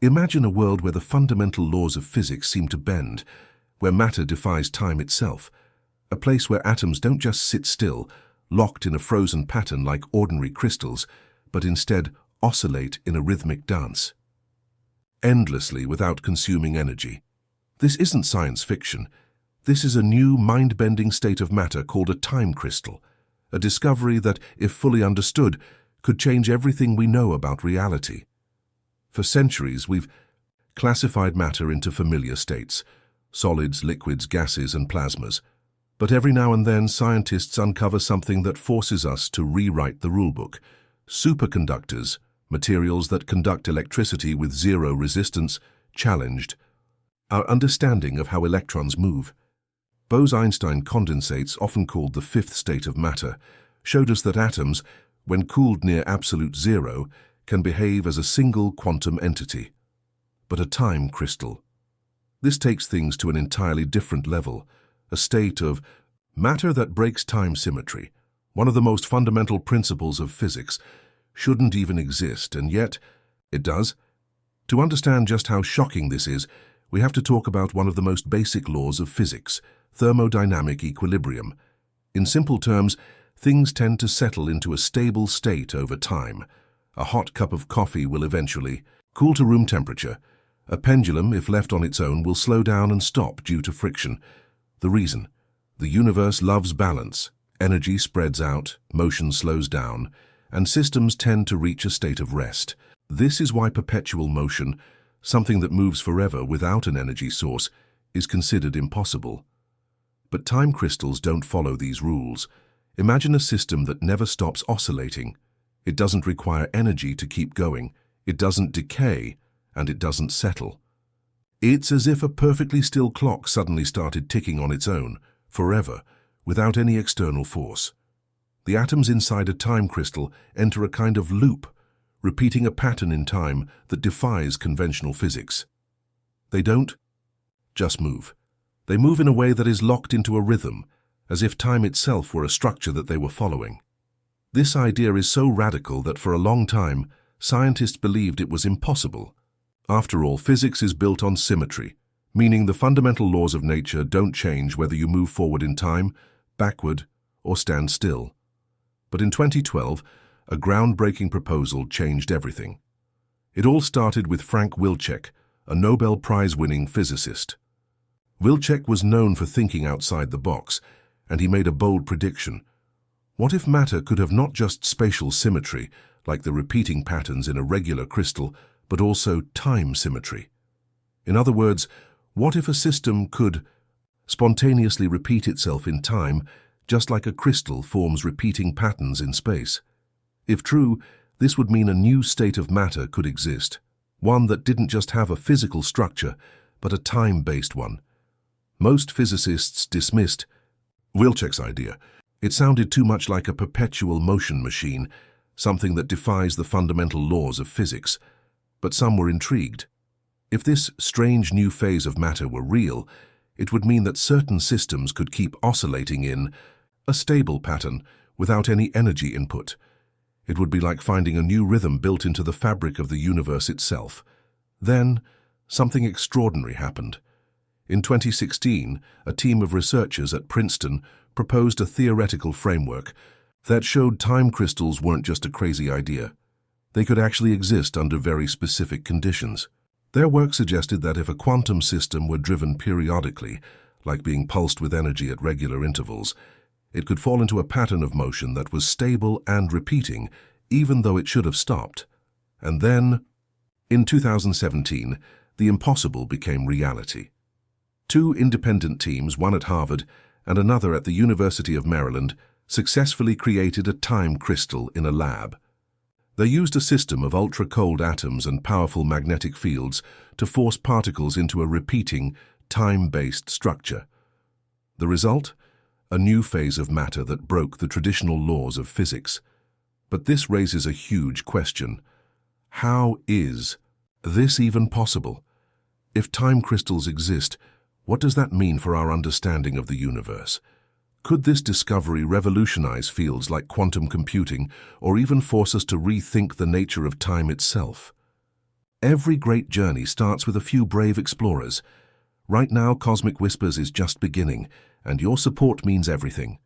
Imagine a world where the fundamental laws of physics seem to bend, where matter defies time itself, a place where atoms don't just sit still, locked in a frozen pattern like ordinary crystals, but instead oscillate in a rhythmic dance, endlessly without consuming energy. This isn't science fiction. This is a new mind-bending state of matter called a time crystal, a discovery that, if fully understood, could change everything we know about reality. For centuries, we've classified matter into familiar states, solids, liquids, gases, and plasmas. But every now and then, scientists uncover something that forces us to rewrite the rulebook. Superconductors, materials that conduct electricity with zero resistance, challenged our understanding of how electrons move. Bose-Einstein condensates, often called the fifth state of matter, showed us that atoms, when cooled near absolute zero, can behave as a single quantum entity. But a time crystal. This takes things to an entirely different level, a state of matter that breaks time symmetry. One of the most fundamental principles of physics shouldn't even exist, and yet it does. To understand just how shocking this is, we have to talk about one of the most basic laws of physics, thermodynamic equilibrium. In simple terms, things tend to settle into a stable state over time. A hot cup of coffee will eventually cool to room temperature. A pendulum, if left on its own, will slow down and stop due to friction. The reason? The universe loves balance. Energy spreads out, motion slows down, and systems tend to reach a state of rest. This is why perpetual motion, something that moves forever without an energy source, is considered impossible. But time crystals don't follow these rules. Imagine a system that never stops oscillating. It doesn't require energy to keep going, it doesn't decay, and it doesn't settle. It's as if a perfectly still clock suddenly started ticking on its own, forever, without any external force. The atoms inside a time crystal enter a kind of loop, repeating a pattern in time that defies conventional physics. They don't just move. They move in a way that is locked into a rhythm, as if time itself were a structure that they were following. This idea is so radical that for a long time, scientists believed it was impossible. After all, physics is built on symmetry, meaning the fundamental laws of nature don't change whether you move forward in time, backward, or stand still. But in 2012, a groundbreaking proposal changed everything. It all started with Frank Wilczek, a Nobel Prize-winning physicist. Wilczek was known for thinking outside the box, and he made a bold prediction. What if matter could have not just spatial symmetry, like the repeating patterns in a regular crystal, but also time symmetry? In other words, what if a system could spontaneously repeat itself in time, just like a crystal forms repeating patterns in space? If true, this would mean a new state of matter could exist, one that didn't just have a physical structure, but a time-based one. Most physicists dismissed Wilczek's idea. It sounded too much like a perpetual motion machine, something that defies the fundamental laws of physics. But some were intrigued. If this strange new phase of matter were real, it would mean that certain systems could keep oscillating in a stable pattern without any energy input. It would be like finding a new rhythm built into the fabric of the universe itself. Then, something extraordinary happened. In 2016, a team of researchers at Princeton proposed a theoretical framework that showed time crystals weren't just a crazy idea. They could actually exist under very specific conditions. Their work suggested that if a quantum system were driven periodically, like being pulsed with energy at regular intervals, it could fall into a pattern of motion that was stable and repeating, even though it should have stopped. And then, in 2017, the impossible became reality. Two independent teams, one at Harvard and another at the University of Maryland, successfully created a time crystal in a lab. They used a system of ultra-cold atoms and powerful magnetic fields to force particles into a repeating, time-based structure. The result? A new phase of matter that broke the traditional laws of physics. But this raises a huge question. How is this even possible? If time crystals exist, what does that mean for our understanding of the universe? Could this discovery revolutionize fields like quantum computing, or even force us to rethink the nature of time itself? Every great journey starts with a few brave explorers. Right now, Cosmic Whispers is just beginning, and your support means everything.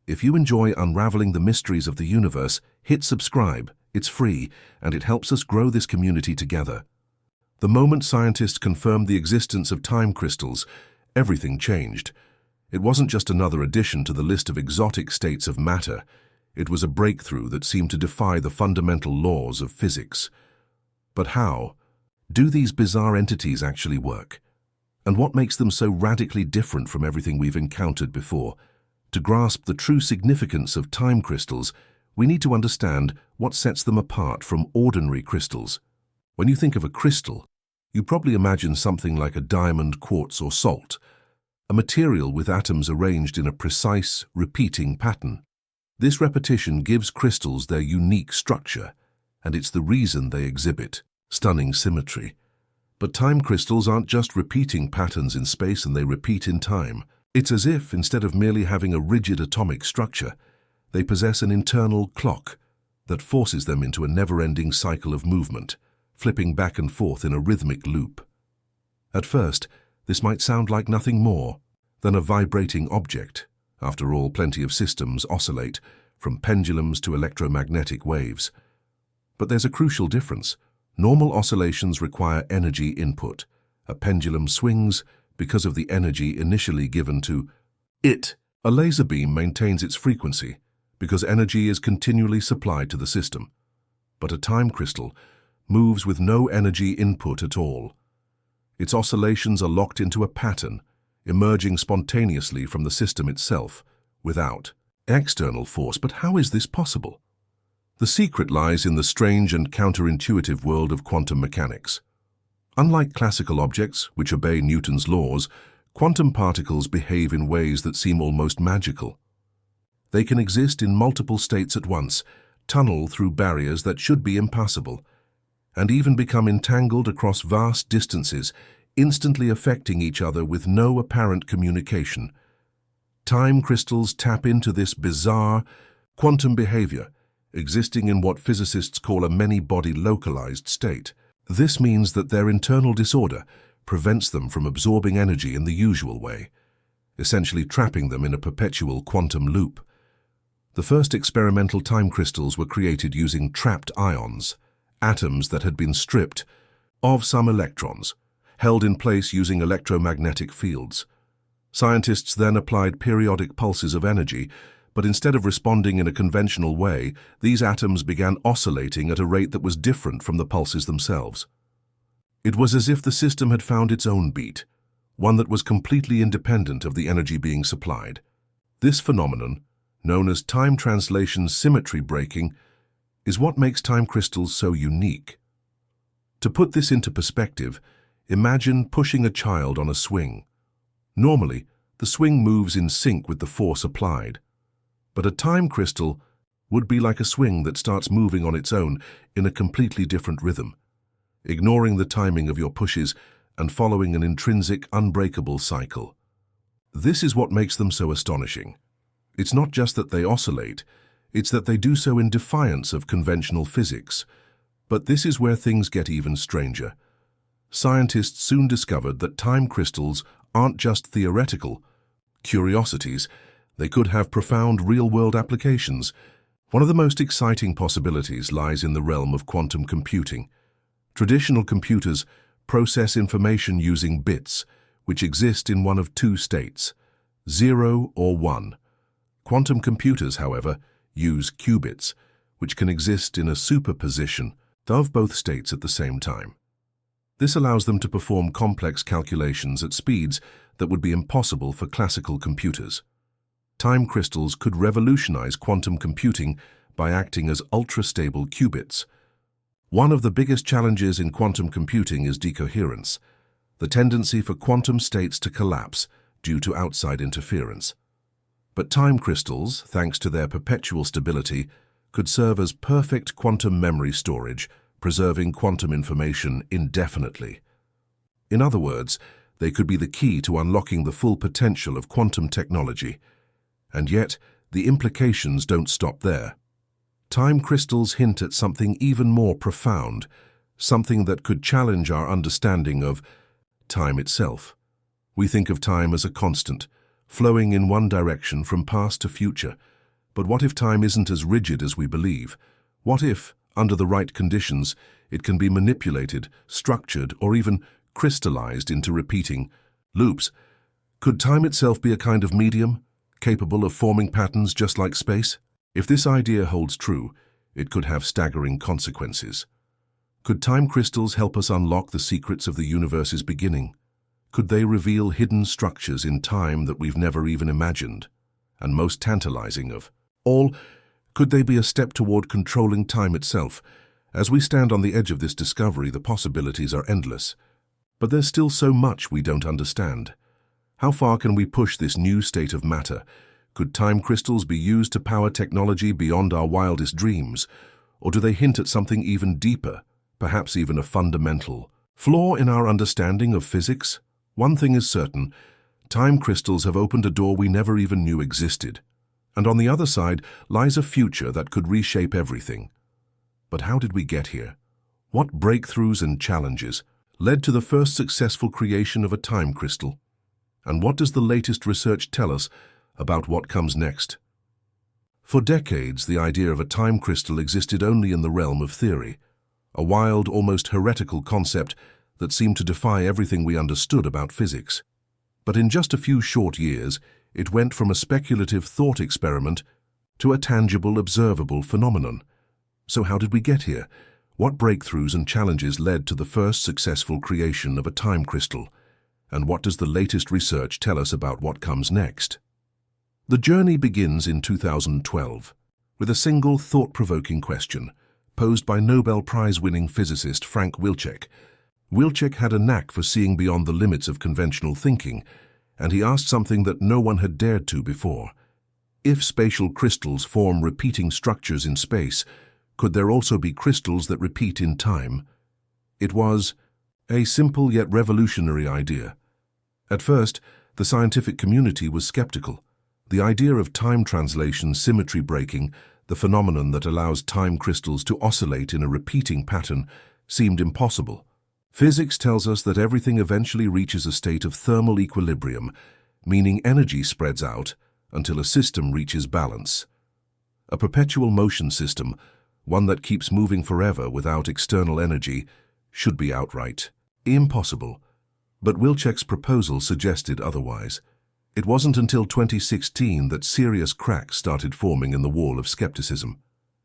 If you enjoy unraveling the mysteries of the universe, hit subscribe. It's free, and it helps us grow this community together. The moment scientists confirmed the existence of time crystals, everything changed. It wasn't just another addition to the list of exotic states of matter. It was a breakthrough that seemed to defy the fundamental laws of physics. But how? Do these bizarre entities actually work? And what makes them so radically different from everything we've encountered before? To grasp the true significance of time crystals, we need to understand what sets them apart from ordinary crystals. When you think of a crystal, you probably imagine something like a diamond, quartz, or salt, a material with atoms arranged in a precise, repeating pattern. This repetition gives crystals their unique structure, and it's the reason they exhibit stunning symmetry. But time crystals aren't just repeating patterns in space, and they repeat in time. It's as if, instead of merely having a rigid atomic structure, they possess an internal clock that forces them into a never-ending cycle of movement, flipping back and forth in a rhythmic loop. At first, this might sound like nothing more than a vibrating object. After all, plenty of systems oscillate, from pendulums to electromagnetic waves. But there's a crucial difference. Normal oscillations require energy input. A pendulum swings because of the energy initially given to it. A laser beam maintains its frequency because energy is continually supplied to the system. But a time crystal moves with no energy input at all. Its oscillations are locked into a pattern, emerging spontaneously from the system itself, without external force. But how is this possible? The secret lies in the strange and counterintuitive world of quantum mechanics. Unlike classical objects, which obey Newton's laws, quantum particles behave in ways that seem almost magical. They can exist in multiple states at once, tunnel through barriers that should be impassable, and even become entangled across vast distances, instantly affecting each other with no apparent communication. Time crystals tap into this bizarre quantum behavior, existing in what physicists call a many-body localized state. This means that their internal disorder prevents them from absorbing energy in the usual way, essentially trapping them in a perpetual quantum loop. The first experimental time crystals were created using trapped ions, atoms that had been stripped of some electrons, held in place using electromagnetic fields. Scientists then applied periodic pulses of energy, but instead of responding in a conventional way, these atoms began oscillating at a rate that was different from the pulses themselves. It was as if the system had found its own beat, one that was completely independent of the energy being supplied. This phenomenon, known as time translation symmetry breaking, is what makes time crystals so unique. To put this into perspective, imagine pushing a child on a swing. Normally, the swing moves in sync with the force applied. But a time crystal would be like a swing that starts moving on its own in a completely different rhythm, ignoring the timing of your pushes and following an intrinsic, unbreakable cycle. This is what makes them so astonishing. It's not just that they oscillate, it's that they do so in defiance of conventional physics. But this is where things get even stranger. Scientists soon discovered that time crystals aren't just theoretical curiosities. They could have profound real-world applications. One of the most exciting possibilities lies in the realm of quantum computing. Traditional computers process information using bits, which exist in one of two states, 0 or 1. Quantum computers, however, use qubits, which can exist in a superposition of both states at the same time. This allows them to perform complex calculations at speeds that would be impossible for classical computers. Time crystals could revolutionize quantum computing by acting as ultra-stable qubits. One of the biggest challenges in quantum computing is decoherence, the tendency for quantum states to collapse due to outside interference. But time crystals, thanks to their perpetual stability, could serve as perfect quantum memory storage, preserving quantum information indefinitely. In other words, they could be the key to unlocking the full potential of quantum technology. And yet, the implications don't stop there. Time crystals hint at something even more profound. something that could challenge our understanding of time itself. We think of time as a constant, flowing in one direction from past to future. But what if time isn't as rigid as we believe? What if, under the right conditions, it can be manipulated, structured, or even crystallized into repeating loops? Could time itself be a kind of medium, capable of forming patterns just like space? If this idea holds true, it could have staggering consequences. Could time crystals help us unlock the secrets of the universe's beginning? Could they reveal hidden structures in time that we've never even imagined? And most tantalizing of all, could they be a step toward controlling time itself? As we stand on the edge of this discovery, the possibilities are endless. But there's still so much we don't understand. How far can we push this new state of matter? Could time crystals be used to power technology beyond our wildest dreams? Or do they hint at something even deeper, perhaps even a fundamental flaw in our understanding of physics? One thing is certain, time crystals have opened a door we never even knew existed. And on the other side lies a future that could reshape everything. But how did we get here? What breakthroughs and challenges led to the first successful creation of a time crystal? And what does the latest research tell us about what comes next? For decades, the idea of a time crystal existed only in the realm of theory, a wild, almost heretical concept that seemed to defy everything we understood about physics. But in just a few short years, it went from a speculative thought experiment to a tangible, observable phenomenon. So how did we get here? What breakthroughs and challenges led to the first successful creation of a time crystal? And what does the latest research tell us about what comes next? The journey begins in 2012 with a single thought-provoking question posed by Nobel Prize-winning physicist Frank Wilczek. Wilczek had a knack for seeing beyond the limits of conventional thinking, and he asked something that no one had dared to before. If spatial crystals form repeating structures in space, could there also be crystals that repeat in time? It was a simple yet revolutionary idea. At first, the scientific community was skeptical. The idea of time translation symmetry breaking, the phenomenon that allows time crystals to oscillate in a repeating pattern, seemed impossible. Physics tells us that everything eventually reaches a state of thermal equilibrium, meaning energy spreads out until a system reaches balance. A perpetual motion system, one that keeps moving forever without external energy, should be outright impossible. But Wilczek's proposal suggested otherwise. It wasn't until 2016 that serious cracks started forming in the wall of skepticism.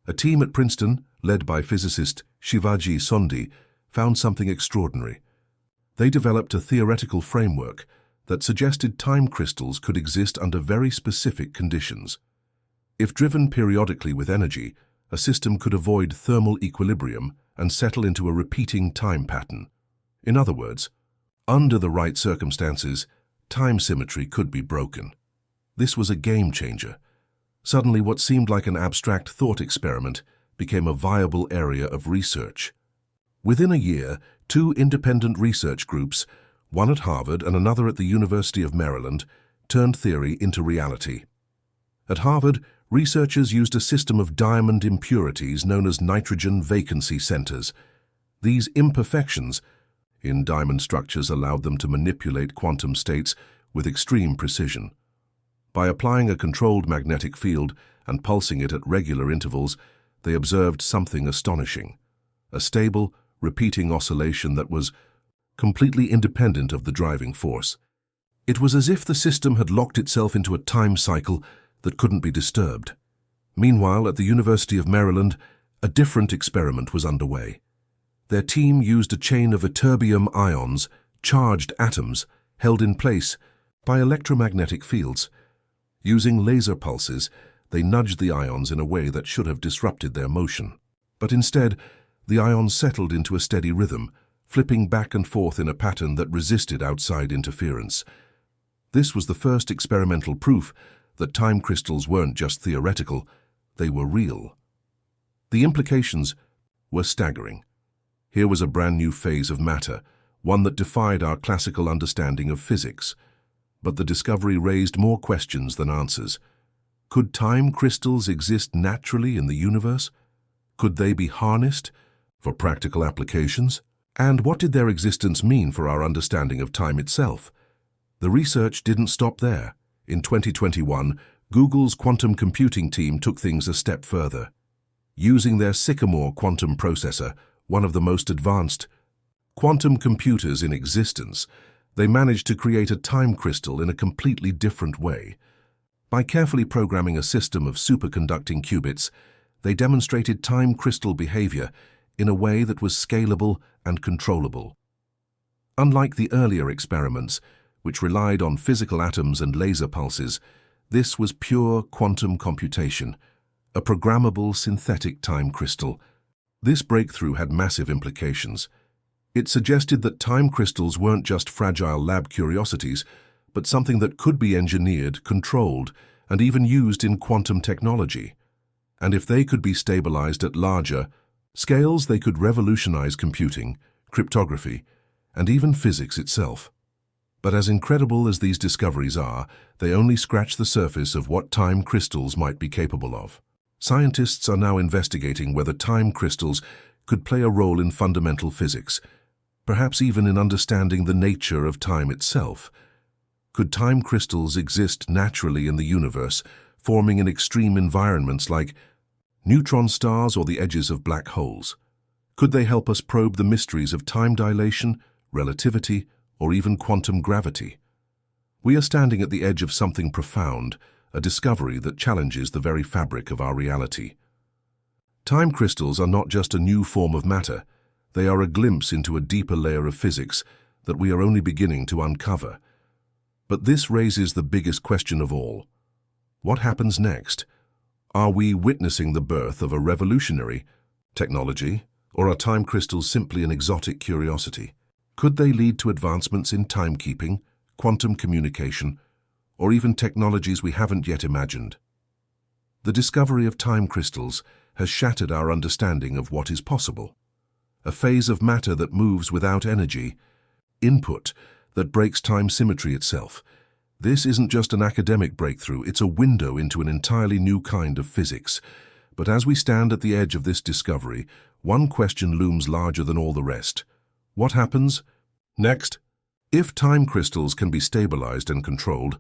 A team at Princeton, led by physicist Shivaji Sondhi, found something extraordinary. They developed a theoretical framework that suggested time crystals could exist under very specific conditions. If driven periodically with energy, a system could avoid thermal equilibrium and settle into a repeating time pattern. In other words, under the right circumstances, time symmetry could be broken. This was a game changer. Suddenly, what seemed like an abstract thought experiment became a viable area of research. Within a year, two independent research groups, one at Harvard and another at the University of Maryland, turned theory into reality. At Harvard, researchers used a system of diamond impurities known as nitrogen vacancy centers. These imperfections in diamond structures allowed them to manipulate quantum states with extreme precision. By applying a controlled magnetic field and pulsing it at regular intervals, they observed something astonishing: a stable, repeating oscillation that was completely independent of the driving force. It was as if the system had locked itself into a time cycle that couldn't be disturbed. Meanwhile, at the University of Maryland, a different experiment was underway. Their team used a chain of ytterbium ions, charged atoms, held in place by electromagnetic fields. Using laser pulses, they nudged the ions in a way that should have disrupted their motion. But instead, the ions settled into a steady rhythm, flipping back and forth in a pattern that resisted outside interference. This was the first experimental proof that time crystals weren't just theoretical, they were real. The implications were staggering. Here was a brand new phase of matter, one that defied our classical understanding of physics. But the discovery raised more questions than answers. Could time crystals exist naturally in the universe? Could they be harnessed, For practical applications? And what did their existence mean for our understanding of time itself? The research didn't stop there. In 2021, Google's quantum computing team took things a step further. Using their Sycamore quantum processor, one of the most advanced quantum computers in existence, they managed to create a time crystal in a completely different way. By carefully programming a system of superconducting qubits, they demonstrated time crystal behavior in a way that was scalable and controllable. Unlike the earlier experiments, which relied on physical atoms and laser pulses, this was pure quantum computation, a programmable synthetic time crystal. This breakthrough had massive implications. It suggested that time crystals weren't just fragile lab curiosities, but something that could be engineered, controlled, and even used in quantum technology. And if they could be stabilized at larger scales, they could revolutionize computing, cryptography, and even physics itself. But as incredible as these discoveries are, they only scratch the surface of what time crystals might be capable of. Scientists are now investigating whether time crystals could play a role in fundamental physics, perhaps even in understanding the nature of time itself. Could time crystals exist naturally in the universe, forming in extreme environments like neutron stars or the edges of black holes? Could they help us probe the mysteries of time dilation, relativity, or even quantum gravity? We are standing at the edge of something profound, a discovery that challenges the very fabric of our reality. Time crystals are not just a new form of matter, they are a glimpse into a deeper layer of physics that we are only beginning to uncover. But this raises the biggest question of all. What happens next? Are we witnessing the birth of a revolutionary technology, or are time crystals simply an exotic curiosity? Could they lead to advancements in timekeeping, quantum communication, or even technologies we haven't yet imagined? The discovery of time crystals has shattered our understanding of what is possible. A phase of matter that moves without energy, input that breaks time symmetry itself. This isn't just an academic breakthrough, it's a window into an entirely new kind of physics. But as we stand at the edge of this discovery, one question looms larger than all the rest. What happens next? If time crystals can be stabilized and controlled,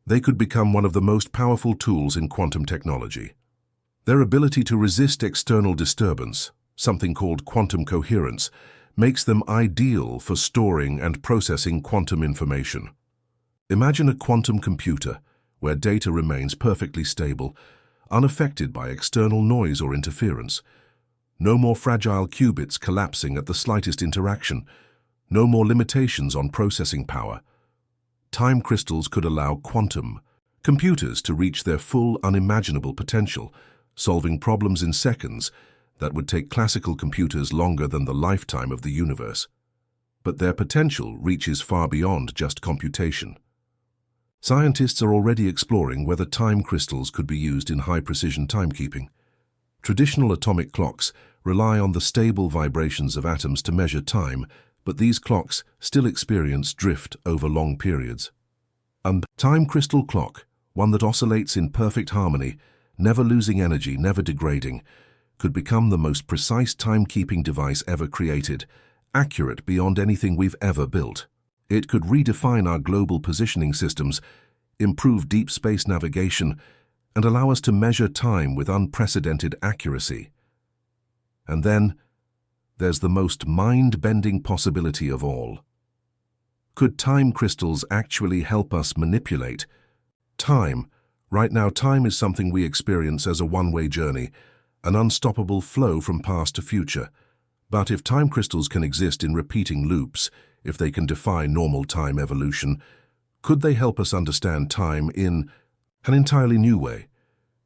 they could become one of the most powerful tools in quantum technology. Their ability to resist external disturbance, something called quantum coherence, makes them ideal for storing and processing quantum information. Imagine a quantum computer where data remains perfectly stable, unaffected by external noise or interference. No more fragile qubits collapsing at the slightest interaction. No more limitations on processing power. Time crystals could allow quantum computers to reach their full unimaginable potential, solving problems in seconds that would take classical computers longer than the lifetime of the universe. But their potential reaches far beyond just computation. Scientists are already exploring whether time crystals could be used in high-precision timekeeping. Traditional atomic clocks rely on the stable vibrations of atoms to measure time, but these clocks still experience drift over long periods. A time crystal clock, one that oscillates in perfect harmony, never losing energy, never degrading, could become the most precise timekeeping device ever created, accurate beyond anything we've ever built. It could redefine our global positioning systems, improve deep space navigation, and allow us to measure time with unprecedented accuracy. And then, there's the most mind-bending possibility of all. Could time crystals actually help us manipulate time? Right now, time is something we experience as a one-way journey, an unstoppable flow from past to future. But if time crystals can exist in repeating loops, if they can defy normal time evolution, could they help us understand time in an entirely new way?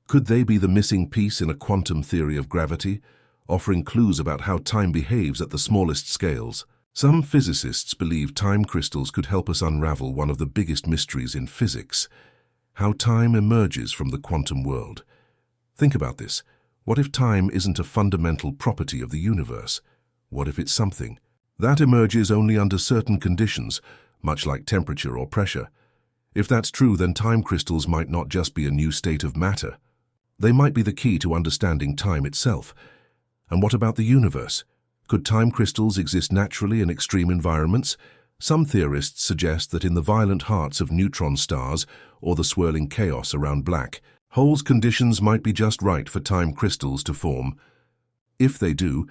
Could they be the missing piece in a quantum theory of gravity, offering clues about how time behaves at the smallest scales? Some physicists believe time crystals could help us unravel one of the biggest mysteries in physics, how time emerges from the quantum world. Think about this. What if time isn't a fundamental property of the universe? What if it's something that emerges only under certain conditions, much like temperature or pressure? If that's true, then time crystals might not just be a new state of matter. They might be the key to understanding time itself. And what about the universe? Could time crystals exist naturally in extreme environments? Some theorists suggest that in the violent hearts of neutron stars or the swirling chaos around black holes, conditions might be just right for time crystals to form. If they do,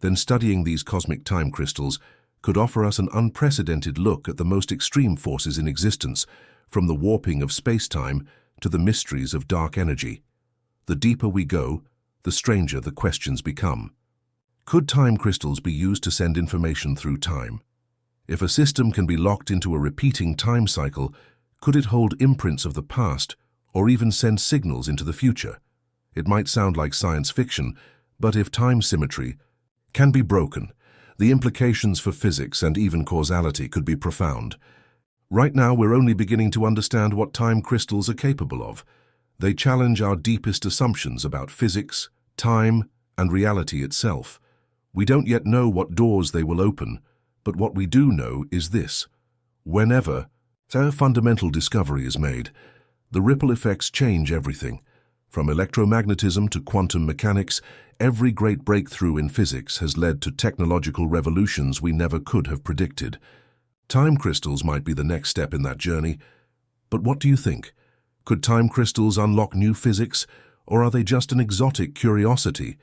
then studying these cosmic time crystals could offer us an unprecedented look at the most extreme forces in existence, from the warping of space-time to the mysteries of dark energy. The deeper we go, the stranger the questions become. Could time crystals be used to send information through time? If a system can be locked into a repeating time cycle, could it hold imprints of the past or even send signals into the future? It might sound like science fiction, but if time symmetry can be broken, the implications for physics and even causality could be profound. Right now, we're only beginning to understand what time crystals are capable of. They challenge our deepest assumptions about physics, time, and reality itself. We don't yet know what doors they will open, but what we do know is this: whenever a fundamental discovery is made, the ripple effects change everything. From electromagnetism to quantum mechanics, every great breakthrough in physics has led to technological revolutions we never could have predicted. Time crystals might be the next step in that journey. But what do you think? Could time crystals unlock new physics, or are they just an exotic curiosity?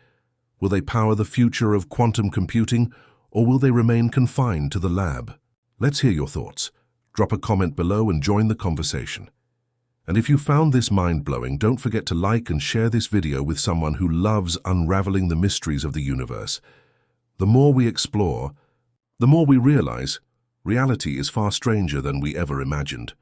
Will they power the future of quantum computing, or will they remain confined to the lab? Let's hear your thoughts. Drop a comment below and join the conversation. And if you found this mind-blowing, don't forget to like and share this video with someone who loves unraveling the mysteries of the universe. The more we explore, the more we realize reality is far stranger than we ever imagined.